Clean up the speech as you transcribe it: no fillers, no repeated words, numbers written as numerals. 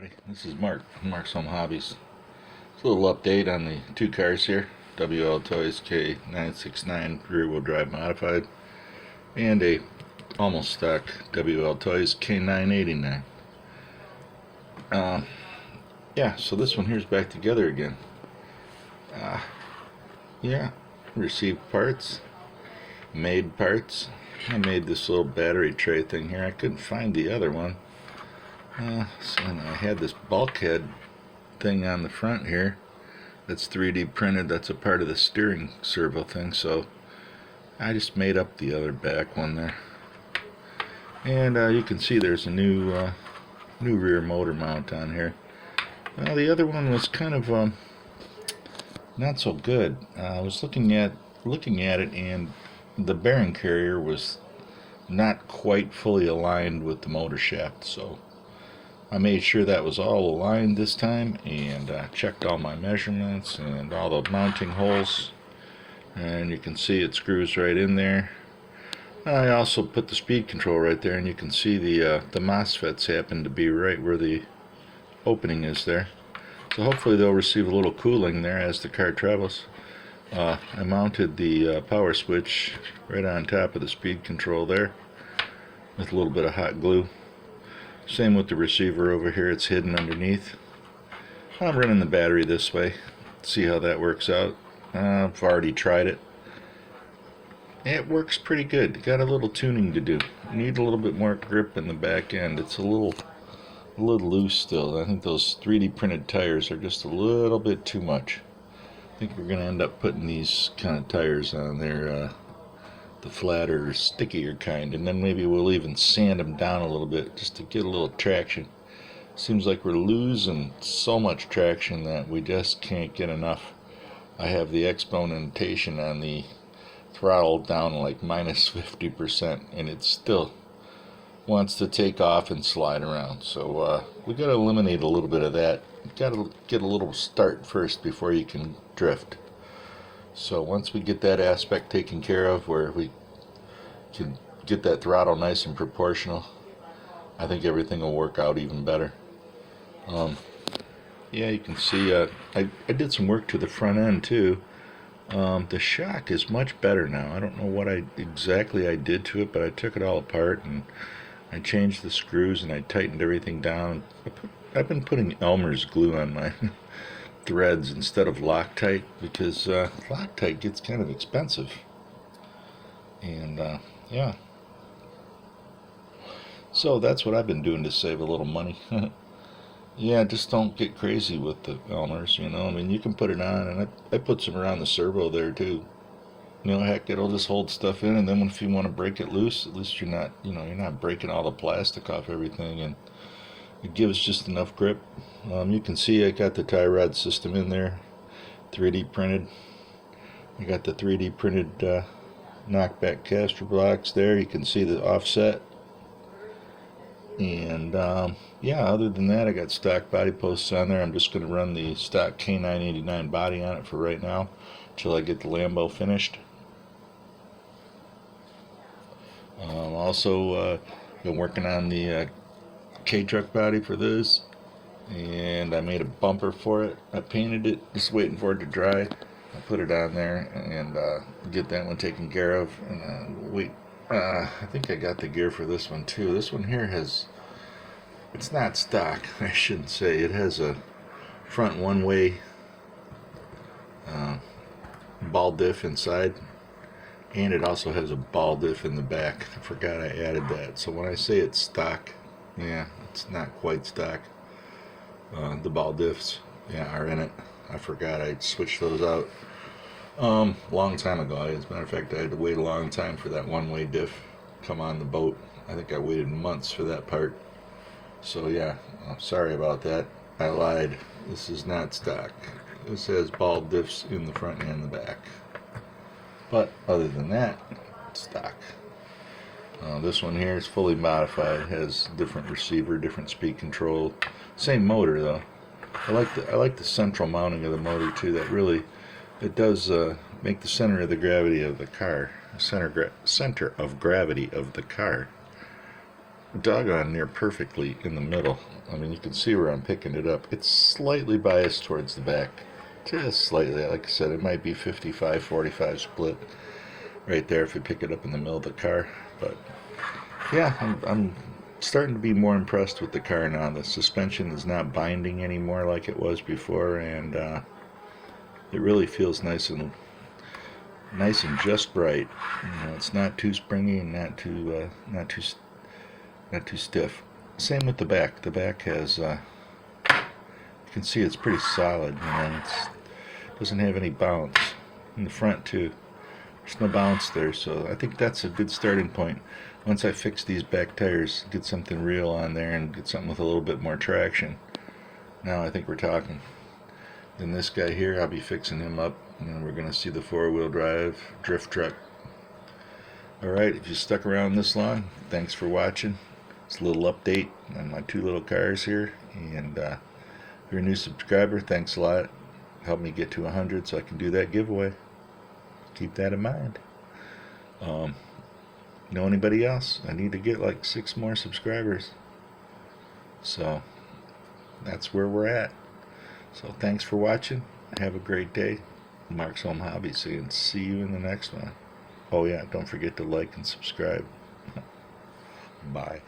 everybody. This is Mark from Mark's Home Hobbies. It's a little update on the two cars here. WLtoys K969 rear-wheel drive modified and a almost stock WLtoys K989. Yeah, so this one here's back together again. Yeah, received parts, made parts. I made this little battery tray thing here. I couldn't find the other one. So I had this bulkhead thing on the front here that's 3D printed. That's a part of the steering servo thing, so I just made up the other back one there. And you can see there's a new rear motor mount on here. Well, the other one was kind of not so good. I was looking at it, and the bearing carrier was not quite fully aligned with the motor shaft, so I made sure that was all aligned this time, and checked all my measurements and all the mounting holes, and you can see it screws right in there. I also put the speed control right there, and you can see the MOSFETs happen to be right where the opening is there, so hopefully they'll receive a little cooling there as the car travels. I mounted the power switch right on top of the speed control there with a little bit of hot glue. Same with the receiver over here, it's hidden underneath. I'm running the battery this way, see how that works out. I've already tried it. It works pretty good. Got a little tuning to do. Need a little bit more grip in the back end. It's a little loose still. I think those 3D printed tires are just a little bit too much. I think we're going to end up putting these kind of tires on there, the flatter, stickier kind, and then maybe we'll even sand them down a little bit just to get a little traction. Seems like we're losing so much traction that we just can't get enough. I have the exponentation on the throttle down like minus 50%, and it still wants to take off and slide around. So we got to eliminate a little bit of that. Got to get a little start first before you can drift. So once we get that aspect taken care of, where we can get that throttle nice and proportional, I think everything will work out even better. Yeah, you can see I did some work to the front end too. The shock is much better now. I don't know what exactly I did to it, but I took it all apart and I changed the screws and I tightened everything down. I've been putting Elmer's glue on my threads instead of Loctite, because Loctite gets kind of expensive, and yeah, so that's what I've been doing to save a little money. Yeah, just don't get crazy with the Elmer's, you know. I mean, you can put it on, and I put some around the servo there too. You know, heck, it'll just hold stuff in, and then if you want to break it loose, at least you're not breaking all the plastic off everything, and it gives just enough grip. You can see I got the tie rod system in there, 3D printed. I got the 3D printed knockback caster blocks there. You can see the offset. And yeah, other than that, I got stock body posts on there. I'm just going to run the stock K989 body on it for right now until I get the Lambo finished. Also been working on the K-truck body for this, and I made a bumper for it. I painted it, just waiting for it to dry. I put it on there and get that one taken care of, and wait. I think I got the gear for this one too. This one here it's not stock, I shouldn't say. It has a front one-way ball diff inside, and it also has a ball diff in the back. I forgot I added that. So when I say it's stock, yeah, it's not quite stock. The ball diffs, yeah, are in it. I forgot I switched those out long time ago. As a matter of fact, I had to wait a long time for that one-way diff come on the boat. I think I waited months for that part. So yeah, I'm sorry about that. I lied. This is not stock. This has ball diffs in the front and the back. But other than that, it's stock. This one here is fully modified. It has different receiver, different speed control. Same motor though. I like the central mounting of the motor too. That really, it does make the center of the gravity of the car, center of gravity of the car doggone near perfectly in the middle. I mean, you can see where I'm picking it up. It's slightly biased towards the back. Just slightly. Like I said, it might be 55-45 split right there if you pick it up in the middle of the car. But yeah, I'm starting to be more impressed with the car now. The suspension is not binding anymore like it was before, and it really feels nice and just right. You know, it's not too springy and not too stiff. Same with the back. The back has you can see it's pretty solid. You know, it doesn't have any bounce. In the front too, there's no bounce there. So I think that's a good starting point. Once I fix these back tires, get something real on there, and get something with a little bit more traction, now I think we're talking. Then this guy here, I'll be fixing him up, and we're going to see the four-wheel drive drift truck. Alright, if you stuck around this long, thanks for watching. It's a little update on my two little cars here, and if you're a new subscriber, thanks a lot. Help me get to 100 so I can do that giveaway. Keep that in mind. Know anybody else? I need to get like 6 more subscribers. So that's where we're at. So thanks for watching. Have a great day. Mark's Home Hobby saying see you in the next one. Oh yeah, don't forget to like and subscribe. Bye.